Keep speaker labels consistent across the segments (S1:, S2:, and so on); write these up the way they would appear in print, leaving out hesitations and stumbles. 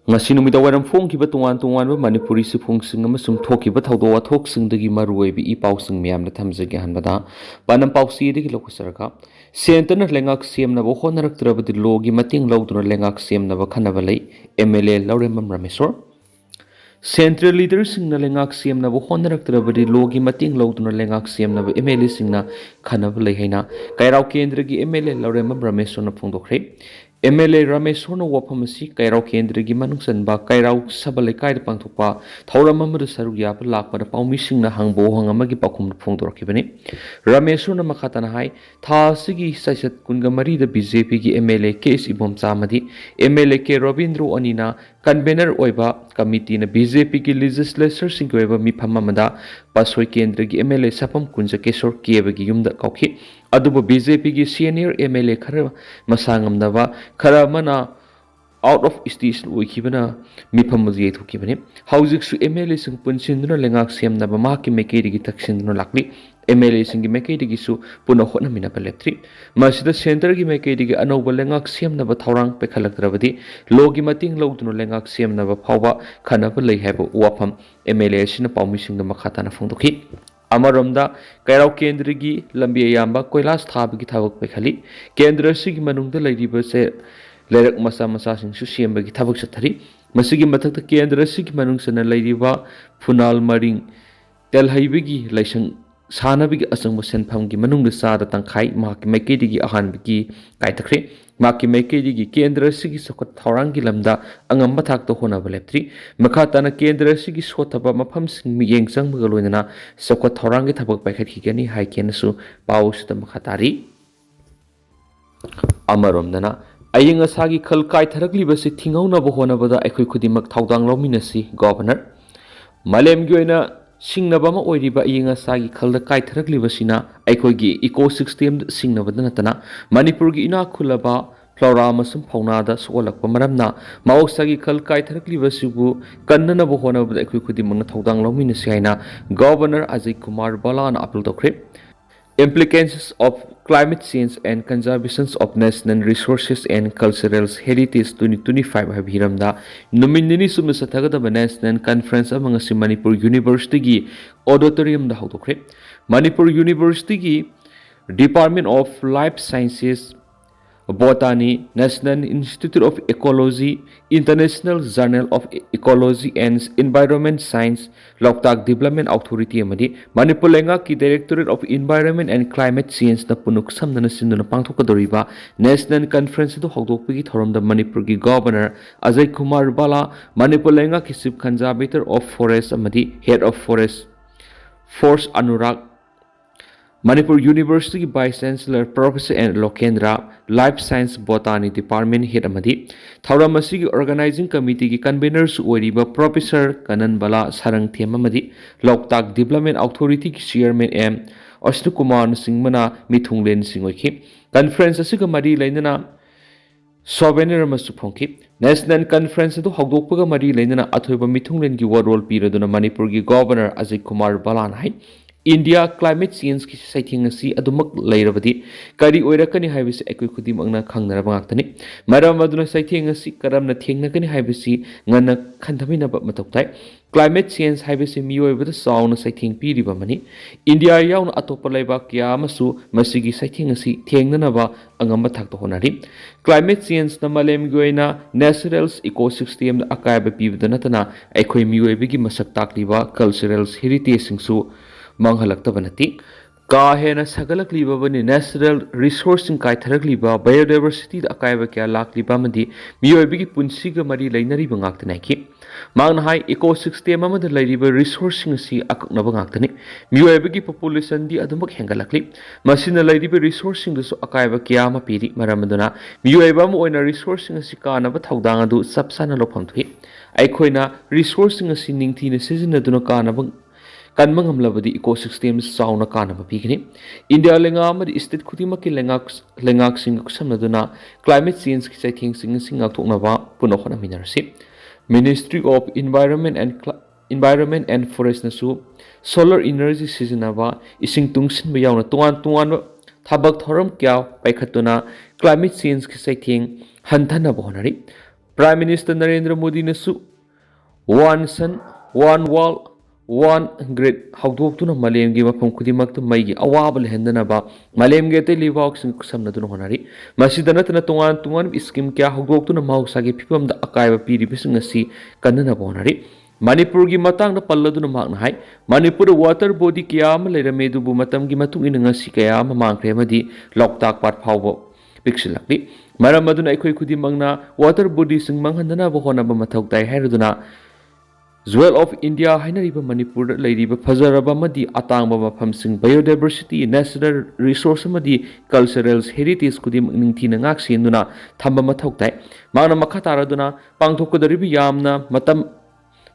S1: ngasi numida waram phongkiba tongan manipuri sifungsing amasung thokiba thawdo wathoksingdagi maruoibi I pausing miyamna thamjage hanbada panam pausi digi lokusaraka sentana lengak siamnaba honaraktrabadi logi mating lawduna lengak siamnaba khanaba lei MLA Lauremam Rameswar Central leaders singna lengak siamnaba honaraktrabadi logi mating lawduna lengak siamnaba MLA singna khanaba lei haina kairau kendragi MLA Lauremam Rameswar na phongdokre MLA Rameswar na waphamasi kairau kendragi manungsanba kairau sabalai kaida pangthokpa thauramamadu saruk yaba lakpada paumi singna hangbo hangamagi pakhum phongdorkibani Rameswar na makhatana hai thasigi saisat kunga mari da BJP gi MLA KS Ibomcha madi MLA K Robindro Anina convener oiba committee na BJP gi legislature sing oiba mifam amada pasoi kendra gi MLA sapam kunja kesor kiebagi yumda kauki aduba BJP gi senior MLA khara masangamnaba khara mana out of station oikibana mifam mudi thukibani hauzik su MLA sing punsinduna lengak semnaba maki mekeri gi taksinduna lakli MLA singi mekeri gi su puna hotna mina paletri masida center gi mekeri gi anoba lengak semnaba thaurang pekhalaktrabadi logi mating lawduna lengak semnaba phawba khanaba lei haibo wafam MLA sina paumi singna makhatana phongdokhi Amaramda kairau kendrigi lambi yamba koilas thabagi thabak pekhali kendra sigi manungda lairiba se lerak masa masa sing su siembagi thabak sathari masigi mathakta kendra sigi manungsana lairiba funal maring telhaibigi laisang sanabigi asangbo senphamgi manungda sada tangkhai mahaki maikedi ahanbigi kaitakre maki maikedi kendra sigi sokot thaurangi lamda angamba thakto honaba leptri makhatana kendra sigi sothaba mafam sing miyeng changbaga loinana sokot thaurangi thabak paikhathigani haikenasu pawsuda makhatari amaromdana ayeng asagi khal kai tharaklibasi thingaunaba honabada aikhoi khudimak thaudang lominasi governor malemgi oina singnabama oiriba ayeng asagi khalda kai tharaklibasina aikhoigi ecosystem singnabada natana manipurgi ina khulaba flora amasum faunada sokolakpa maramna maosagi khal kai tharaklibasibu kannanaba honabada aikhoi khudimangna thaudang lominasi haina governor Ajay Kumar Balana appeal tokre Implications of climate change and conservation of national resources and cultural heritage 2025 habiramda nominini sumasatagada national conference among Manipur University gi auditorium da hawtokre Manipur University gi Department of Life Sciences Botany, National Institute of Ecology, International Journal of Ecology and Environment Science, Loktak Development Authority amadi Manipur lenga ki Directorate of Environment and Climate Change na punuk samdana sinduna pangthokadoriba National Conference do hawdokpagi thoramda Manipur gi Governor Ajay Kumar Bala, Manipur lenga ki Chief Conservator of Forest amadi Head of Forest Force Anurag Manipur University Vice Chancellor Professor N. Lokendra, Life Science Botany Department Head Amadi, Thauramasi Organizing Committee ki Conveners Oiriba Professor Kanan Bala Sarang Thiamamadi, Loktak Development Authority ki Chairman M. Ashtu Kumar Singmana Mithunglen Singoki, Conference Asiga Mari Lainana Souvenir Masupongki, National Conference to Hogdopaga Mari Lainana Athoba Mithunglen ki Warol Piraduna Manipur ki Governor Ajay Kumar Balanai. India climate change ki saiting si adumak lairabadi kari oirakani haibisi ekoi khudimangna khangnaraba ngaktani maram aduna saiting si karamna thengnakani haibisi ngana khandhamina ba matoktai climate change haibisi miyoibada sauna saiting piriba mani India yauna atopa laiba kya amasu masigi saiting si thengnanaba angamba thakto honari climate change na malem goina natural ecosystem na akaiba pibada natana ekoi miyoibigi masak takliba cultural heritage singsu manghalakta banati kahena sagalak liba bani natural resourcing kai tharak liba biodiversity da akaiba kya lak liba madi miyoibigi punsiga mari lainari bangak tanaki mangna hai ecosystem amada lairiba resourcing si akaknaba ngaktani miyoibigi population di adumak hengalakli masina lairiba resourcing da so akaiba kya ma piri maramaduna miyoiba mo oina resourcing si kanaba thaudang adu sapsana lopam thui aikhoina resourcing si ningthina sizinaduna kanaba kanmangam labadi ecosystem sauna kana bapigini India lenga amadi state khudima ki lengak sing samnaduna climate change ki saithing sing thokna ba punokhona minarsi Ministry of Environment and Forest nasu solar energy sizinaba ising tungsin ba yauna tuan thabak thoram kya paikhatuna climate change ki saithing hanthana bonari Prime Minister Narendra Modi nasu one sun, one wall, one grid. Hawdok tuna Malem gi mafam khudimak tu mai gi awabal hendana ba Malem ge te liwak sing samna tuna honari. Masidana tana tungan scheme kya hawdok tuna mahausa gi phipam da akaiba piri bising asi kanana bonari. Manipur gi matang na palladuna makna hai Manipur water body kya ma leirame dubu matam gi matung ina ngasi kaya ma mangkre madi loktak pat phawbo pixilakli maram aduna ekhoi khudimangna water body sing manghandana bo hona ba mathok tai hairuduna Jewel of India hainariba Manipur leiriba fajaraba madi atangba mafam sing biodiversity natural resource madi cultural heritage kudim ningthina ngak senduna thamba mathok tai mangna makha taraduna pangthokkodaribi yamna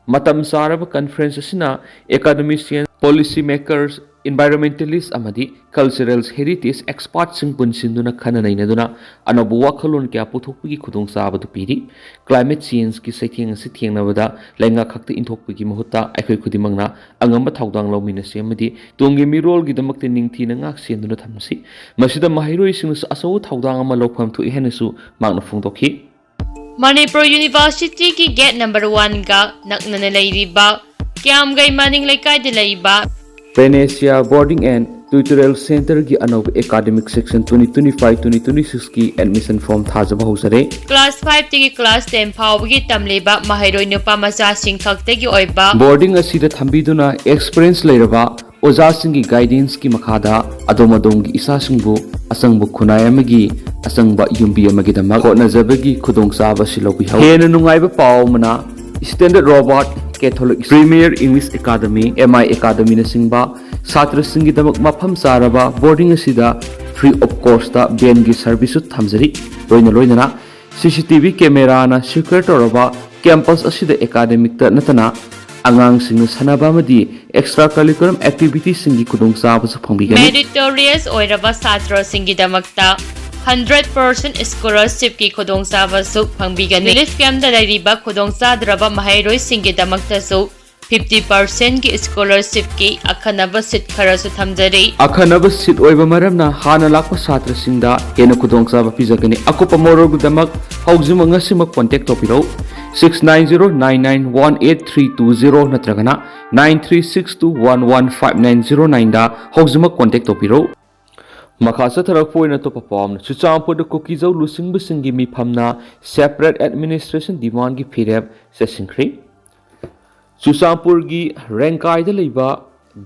S1: Matam Sarava conference asina academicians, policy makers, environmentalists amadi cultural heritage experts sing punsinduna khananaina duna anabu wakhalon kya puthokpagi khudong sabadu piri climate change ki saitheng si thengnabada lenga khakta inthokpagi mahutta aikhoi khudimangna angamba thaudang lomina semadi tongi mirol gi damakte ningthina ngak senduna thamsi masida mahairoi sing aso thaudang ama lopham thu henasu magna phungdokhi
S2: Manipur University की gate number 1 का नकनने लाइरिबा क्याम गई मानिंग लाइकाय दे लाइबा
S1: Venetia Boarding and Tutorial Center की अनोब academic section 2025-2026 की admission form थाजबा होसरे
S2: क्लास 5 की क्लास 10 फावगी तमलेबा माहिरोय नुपा मचा सिंग खक्ते की ओइबा
S1: बोर्डिंग असिदा थंबीदुना एक्सपीरियंस लेरबा ओजा सिंगी गाइडेंस की मखादा अदोमदोंगी इसा सिंगबु असंगबु खुनाय अमगी असंगबा युम्बी अमगी दमक होनजबगी खुदोंसाबा सिलोबि हौ हेन नुंगाइबा पावमना standard robot catholic premier English academy MI academy न सिंगबा छात्र सिंगी दमक मफम सारबा बोर्डिंग असिदा फ्री ऑफ कॉस्ट दा बेन की सर्विस थमजरी लोइना सीसीटीवी कैमरा ना सिक्योर तोरबा कैंपस असिदा एकेडमिक ता नतना angang sing sanaba madi extra curriculum activity singi kudong saba sa phangbigan
S2: meritorious oiraba satra singi damakta 100% scholarship ki kudong saba su phangbigan relief camp da riba kudong sadraba mahairoi singi damakta su 50% की scholarship की अखनब seat खरसु थमजरी
S1: अखनब seat ओइबा मरमना हाना लाखो छात्र सिंगदा हेन खुदोंसा पिजगनी अकुप मोरोगदमक हौजिम ngasimak contact topiro 6909918320 natragana 9362115909 da hौजिमक contact topiro Makasa tarak po na to papam na chuchampo de Kuki Zo lusing bisingi mi pamna separate administration demand gi phireb se singkri Susampur gi Rengkai da leiba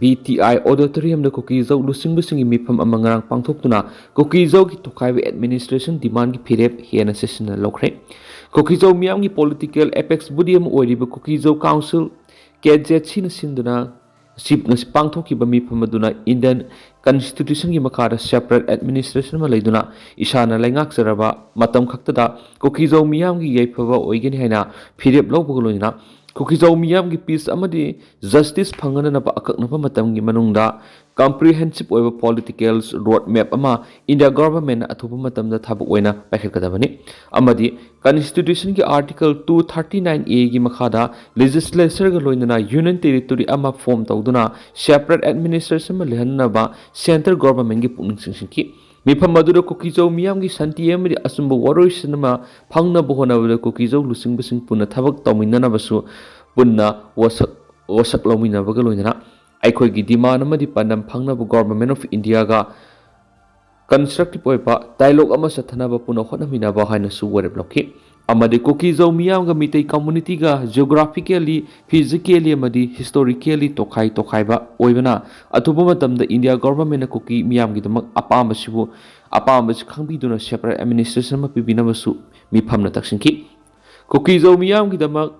S1: BTI auditorium da Kuki Zo lusing bisingi mi pam amangarang pangthoktuna Kuki Zo gi tokai administration demand gi phireb hiana session lokre Kuki Zo miam gi political apex budiam oiriba Kuki Zo council KZ sin sinduna sip ngasi pangthoki ba mi phamaduna Indian constitution gi makara separate administration ma leiduna isana laingak saraba matam khaktada Kuki Zo miam gi yaiphawa oigeni haina phireb lobugoloina Kuki Zo miam gi peace amadi justice phangana na ba akakna ba matam gi manungda comprehensive oiba political road map ama India government athuba matam da thabu oina pakhakadabani amadi constitution gi article 239A gi makhada legislature ga loinana union territory ama form tawduna separate administration ma lehanna ba central government gi puning singki Mifam madura Kuki Zo miyam gi santi amadi asumba waroi sinama phangna bohona bada Kuki Zo lusing bising punna thabak tawminana basu punna wasak Louminaba ga loinana aikhoi gi demand amadi pandam phangna bu government of India ga constructive oipa dialogue ama sathana ba punna khonamina ba haina su ware blocki amadi Kuki Zo miyam ga mitei community ga geographically physically amadi historically tokai ba oibana athuba matamda India government na Kuki miyam gi damak apamba sibu khangbi duna separate administration ma pibina basu mifamna taksinki Kuki Zo miyam gi damak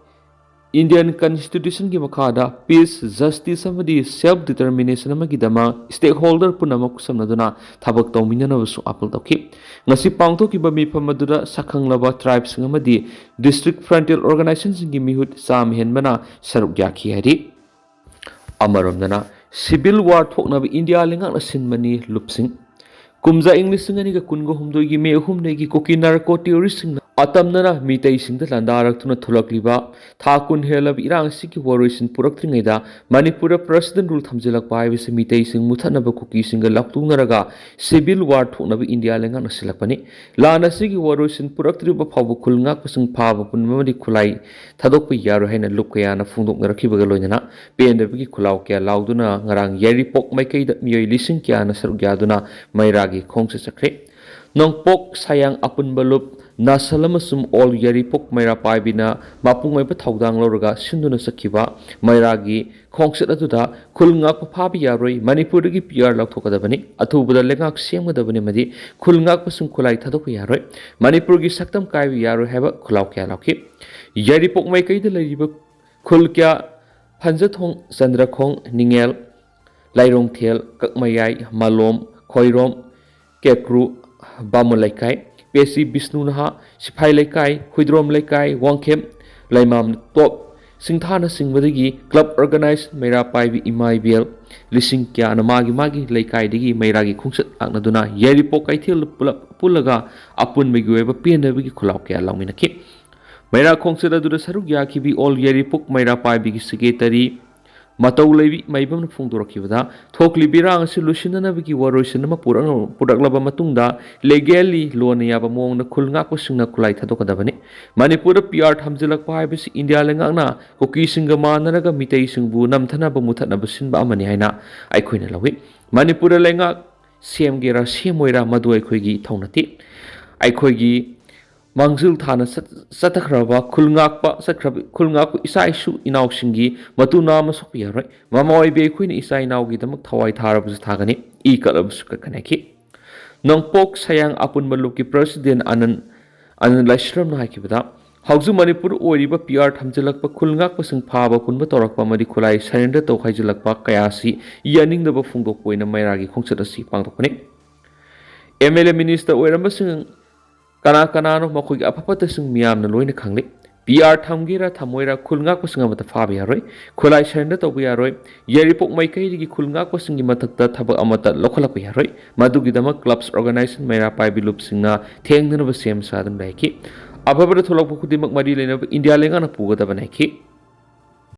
S1: Indian constitution gi makhada peace justice amadi self determination amagi dama stakeholder punamak samnaduna thabak tawminana basu apal tawki ngasi pangthoki ba mifam madura sakhanglaba tribes amadi district frontier organizations gi mihut sam henbana saruk yakhi hari amaromdana civil war thoknaba India lengak na sinmani lupsing kumza english ngani ga kungo humdoi gi me humne gi Kuki narco terrorist ꯑꯇꯝꯅꯅ ꯃꯤꯇꯩꯁꯤꯡꯗ ꯂꯥꯟꯗꯥꯔꯛꯇꯨꯅ ꯊꯣꯛꯂꯛꯂꯤꯕ ꯊꯥ ꯀꯨꯟ ꯍꯦꯜꯂꯕ ꯏꯔꯥꯡ ꯑꯁꯤꯒꯤ ꯋꯥꯔꯣꯏꯁꯤꯟ ꯄꯨꯔꯛꯇ꯭ꯔꯤꯉꯩꯗ ꯃꯅꯤꯄꯨꯔꯗ president rule ꯊꯝꯖꯤꯜꯂꯛꯄ ꯍꯥꯏꯕꯁꯤ ꯃꯤꯇꯩꯁꯤꯡ ꯃꯨꯊꯠꯅꯕ ꯀꯨꯀꯤꯁꯤꯡꯒ ꯂꯥꯛꯇꯨꯅꯔꯒ civil war ꯊꯣꯛꯅꯕ India ꯂꯩꯉꯥꯛꯅ ꯁꯤꯜꯂꯛꯄꯅꯤ꯫ ꯂꯥꯟ ꯑꯁꯤꯒꯤ ꯋꯥꯔꯣꯏꯁꯤꯟ ꯄꯨꯔꯛꯇ꯭ꯔꯤꯕ ꯐꯥꯎꯕ ꯈꯨꯜ ꯉꯥꯛꯄꯁꯤꯡ ꯐꯥꯕ ꯄꯨꯟꯕ ꯑꯃꯗꯤ ꯈꯨꯠꯂꯥꯏ ꯊꯥꯗꯣꯛꯄ ꯌꯥꯔꯣꯏ ꯍꯥꯏꯅ ꯂꯨꯞ ꯀꯌꯥꯅ ꯐꯣꯡꯗꯣꯛꯅꯔꯛꯈꯤꯕꯒ ꯂꯣꯏꯅꯅ ꯄꯦꯟꯗꯕꯒꯤ ꯈꯨꯜꯂꯥꯎ ꯀꯌꯥ ꯂꯥꯎꯗꯨꯅ ꯉꯔꯥꯡ ꯌꯥꯏꯔꯤꯄꯣꯛ ꯃꯥꯏꯀꯩꯗ ꯃꯤꯑꯣꯏ ꯂꯤꯁꯤꯡ ꯀꯌꯥꯅ ꯁꯔꯨꯛ ꯌꯥꯗꯨꯅ ꯃꯩꯔꯥꯒꯤ ꯈꯣꯡꯆꯠ ꯆꯠꯈ꯭ꯔꯦ꯫ ꯅꯣꯡꯄꯣꯛ ꯁꯥꯌꯥꯡ ꯑꯄꯨꯟꯕ ꯂꯨꯞ ꯅꯥꯁꯜ ꯑꯃꯁꯨꯡ ꯑꯣꯜ ꯌꯥꯏꯔꯤꯄꯣꯛ ꯃꯩꯔꯥ ꯄꯥꯏꯕꯤꯅ ꯃꯄꯨꯡ ꯑꯣꯏꯕ ꯊꯧꯗꯥꯡ ꯂꯧꯔꯒ ꯁꯤꯟꯗꯨꯅ ꯆꯠꯈꯤꯕ ꯃꯩꯔꯥꯒꯤ ꯈꯣꯡꯆꯠ ꯑꯗꯨꯗ ꯈꯨꯜ ꯉꯥꯛꯄ ꯐꯥꯕ ꯌꯥꯔꯣꯏ, ꯃꯅꯤꯄꯨꯔꯗꯒꯤ PR ꯂꯧꯊꯣꯛꯀꯗꯕꯅꯤ, ꯑꯊꯨꯕꯗ ꯂꯩꯉꯥꯛ ꯁꯦꯝꯒꯗꯕꯅꯤ ꯑꯃꯗꯤ ꯈꯨꯜ ꯉꯥꯛꯄꯁꯤꯡ ꯈꯨꯠꯂꯥꯏ ꯊꯥꯗꯣꯛꯄ ꯌꯥꯔꯣꯏ, ꯃꯅꯤꯄꯨꯔꯒꯤ ꯁꯛꯇꯝ ꯀꯥꯏꯕ ꯌꯥꯔꯣꯏ ꯍꯥꯏꯕ ꯈꯨꯜꯂꯥꯎ ꯀꯌꯥ ꯂꯥꯎꯈꯤ꯫ ꯌꯥꯏꯔꯤꯄꯣꯛ ꯃꯥꯏꯀꯩꯗ ꯂꯩꯔꯤꯕ ꯈꯨꯜ ꯀꯌꯥ ꯐꯟꯖꯊꯣꯡ, ꯆꯟꯗ꯭ꯔꯈꯣꯡ, ꯅꯤꯡꯉꯦꯜ, ꯂꯥꯏꯔꯣꯡꯊꯦꯜ, ꯀꯛꯃꯌꯥꯏ, ꯃꯥꯂꯣꯝ, ꯈꯣꯏꯔꯣꯝ, ꯀꯦꯀ꯭ꯔꯨ, ꯕꯥꯃꯣꯟ ꯂꯩꯀꯥꯏ, ꯄꯦꯁꯤ ꯕꯤꯁꯅꯨ ꯅꯍꯥ, ꯁꯤꯐꯥꯏ ꯂꯩꯀꯥꯏ, ꯍꯨꯏꯗ꯭ꯔꯣꯝ ꯂꯩꯀꯥꯏ, ꯋꯥꯡꯈꯦꯝ, ꯂꯩꯃꯥꯝ ꯇꯣꯞ, ꯁꯤꯡꯊꯥꯅꯆꯤꯡꯕꯗꯒꯤ ꯀ꯭ꯂꯕ ꯑꯣꯔꯒꯅꯥꯏꯖ ꯃꯩꯔꯥ ꯄꯥꯏꯕꯤ ꯏꯃꯥ ꯏꯕꯦꯜ ꯂꯤꯁꯤꯡ ꯀꯌꯥꯅ ꯃꯥꯒꯤ ꯂꯩꯀꯥꯏꯗꯒꯤ ꯃꯩꯔꯥꯒꯤ ꯈꯣꯡꯆꯠ ꯂꯥꯛꯅꯗꯨꯅ ꯌꯥꯏꯔꯤꯄꯣꯛ ꯀꯩꯊꯦꯜꯗ ꯄꯨꯜꯂꯒ ꯑꯄꯨꯟꯕꯒꯤ ꯑꯣꯏꯕ ꯄꯦꯟꯗꯕꯒꯤ ꯈꯨꯜꯂꯥꯎ ꯀꯌꯥ ꯂꯥꯎꯃꯤꯟꯅꯈꯤ꯫ ꯃꯩꯔꯥ ꯈꯣꯡꯆꯠ ꯑꯗꯨꯗ ꯁꯔꯨꯛ ꯌꯥꯈꯤꯕꯤ ꯑꯣꯜ ꯌꯥꯏꯔꯤꯄꯣꯛ ꯃꯩꯔꯥ ꯄꯥꯏꯕꯤꯒꯤ ꯁꯦꯀ꯭ꯔꯦꯇꯔꯤ ꯃꯇꯧ ꯂꯩꯕꯤ ꯃꯥꯏꯕꯝꯅ ꯐꯣꯡꯗꯣꯔꯛꯈꯤꯕꯗ ꯊꯣꯛꯂꯤꯕ ꯏꯔꯥꯡ ꯑꯁꯤ ꯂꯣꯏꯁꯤꯟꯅꯅꯕꯒꯤ ꯋꯥꯔꯣꯏꯁꯤꯟ ꯑꯃ ꯄꯨꯔꯛꯂꯕ ꯃꯇꯨꯡꯗ ꯂꯦꯒꯦꯜꯂꯤ ꯂꯣꯟꯅ ꯌꯥꯕ ꯃꯑꯣꯡꯗ ꯈꯨꯜ ꯉꯥꯛꯄꯁꯤꯡꯅ ꯈꯨꯠꯂꯥꯏ ꯊꯥꯗꯣꯛꯀꯗꯕꯅꯤ꯫ ꯃꯅꯤꯄꯨꯔꯗ PR ꯊꯝꯖꯤꯜꯂꯛꯄ ꯍꯥꯏꯕꯁꯤ ꯏꯟꯗꯤꯌꯥ ꯂꯩꯉꯥꯛꯅ ꯀꯨꯀꯤꯁꯤꯡꯒ ꯃꯥꯟꯅꯔꯒ ꯃꯤꯇꯩꯁꯤꯡꯕꯨ ꯅꯝꯊꯅꯕ ꯃꯨꯊꯠꯅꯕ ꯁꯤꯟꯕ ꯑꯃꯅꯤ ꯍꯥꯏꯅ ꯑꯩꯈꯣꯏꯅ ꯂꯧꯏ꯫ ꯃꯅꯤꯄꯨꯔꯗ ꯂꯩꯉꯥꯛ ꯁꯦꯝꯒꯦꯔꯥ ꯁꯦꯝꯃꯣꯏꯔꯥ ꯃꯗꯨ ꯑꯩꯈꯣꯏꯒꯤ ꯏꯊꯧ ꯅꯠꯇꯦ꯫ ꯑꯩꯈꯣꯏꯒꯤ ꯃꯥꯡꯖꯤꯜ ꯊꯥꯅ ꯆꯠꯊꯈ꯭ꯔꯕ ꯈꯨꯜ ꯉꯥꯛꯄ ꯏꯆꯥ ꯏꯁꯨ ꯏꯅꯥꯎꯁꯤꯡꯒꯤ ꯃꯇꯨ ꯅꯥꯝꯃ ꯁꯣꯛꯄ ꯌꯥꯔꯣꯏ꯫ ꯃꯃꯥ ꯑꯣꯏꯕꯤ ꯑꯩꯈꯣꯏꯅ ꯏꯆꯥ ꯏꯅꯥꯎꯒꯤꯗꯃꯛ ꯊꯋꯥꯏ ꯊꯥꯔꯕꯁꯨ ꯊꯥꯒꯅꯤ, ꯏ ꯀꯠꯂꯕꯁꯨ ꯀꯠꯀꯅꯤ ꯍꯥꯏꯈꯤ꯫ ꯅꯣꯡꯄꯣꯛ ꯁꯥꯌꯥꯡ ꯑꯄꯨꯟꯕ ꯂꯨꯞꯀꯤ ꯄ꯭ꯔꯁꯤꯗꯦꯟ ꯑꯅꯟ ꯂꯥꯏꯁ꯭ꯔꯝꯅ ꯍꯥꯏꯈꯤꯕꯗ ꯍꯧꯖꯤꯛ ꯃꯅꯤꯄꯨꯔ ꯑꯣꯏꯔꯤꯕ PR ꯊꯝꯖꯤꯜꯂꯛꯄ ꯈꯨꯜ ꯉꯥꯛꯄꯁꯤꯡ ꯐꯥꯕ ꯄꯨꯟꯕ ꯇꯧꯔꯛꯄ ꯑꯃꯗꯤ ꯈꯨꯠꯂꯥꯏ ꯁꯔꯦꯟꯗꯔ ꯇꯧ ꯍꯥꯏꯖꯤꯜꯂꯛꯄ ꯀꯌా ꯑꯁꯤ ꯌꯥꯅꯤꯡꯗꯕ ꯐꯣꯡꯗꯣꯛꯄ ꯑꯣꯏꯅ ꯃꯩꯔꯥꯒꯤ ꯈꯣꯡꯆꯠ ꯑꯁꯤ ꯄꯥꯡꯊꯣꯛꯄꯅꯤ꯫ MLA ꯃꯤꯅꯤꯁꯇꯔ ꯑꯣꯏꯔꯝꯕꯁꯤꯡ ꯀꯅꯥꯅꯣ ꯃꯈꯣꯏꯒꯤ ꯑꯐ ꯐꯠꯇꯁꯤꯡ ꯃꯤꯌꯥꯝꯅ ꯂꯣꯏꯅ ꯈꯪꯂꯤ꯫ PR ꯊꯝꯒꯦꯔꯥ ꯊꯝꯃꯣꯏꯔꯥ ꯈꯨꯜ ꯉꯥꯛꯄꯁꯤꯡ ꯑꯃꯠꯇ ꯐꯥꯕ ꯌꯥꯔꯣꯏ, ꯈꯨꯠꯂꯥꯏ ꯁꯔꯦꯟꯗꯔ ꯇꯧꯕ ꯌꯥꯔꯣꯏ, ꯌꯥꯏꯔꯤꯄꯣꯛ ꯃꯥꯏꯀꯩꯗꯒꯤ ꯈꯨꯜ ꯉꯥꯛꯄꯁꯤꯡꯒꯤ ꯃꯊꯛꯇ ꯊꯕꯛ ꯑꯃꯠꯇ ꯂꯧꯈꯠꯂꯛꯄ ꯌꯥꯔꯣꯏ꯫ ꯃꯗꯨꯒꯤꯗꯃꯛ ꯀ꯭ꯂꯕꯁ ꯑꯣꯔꯒꯅꯥꯏꯖꯦꯁꯟ ꯃꯩꯔꯥ ꯄꯥꯏꯕꯤ ꯂꯨꯞꯁꯤꯡꯅ ꯊꯦꯡꯅꯅꯕ ꯁꯦꯝ ꯁꯥꯗꯨꯅ ꯂꯩꯈꯤ꯫ ꯑꯐꯕꯗ ꯊꯣꯛꯂꯛꯄ ꯈꯨꯗꯤꯡꯃꯛ ꯃꯔꯤ ꯂꯩꯅꯕ ꯏꯟꯗꯤꯌꯥ ꯂꯩꯉꯥꯛꯅ ꯄꯨꯒꯗꯕꯅꯤ ꯍꯥꯏꯈꯤ꯫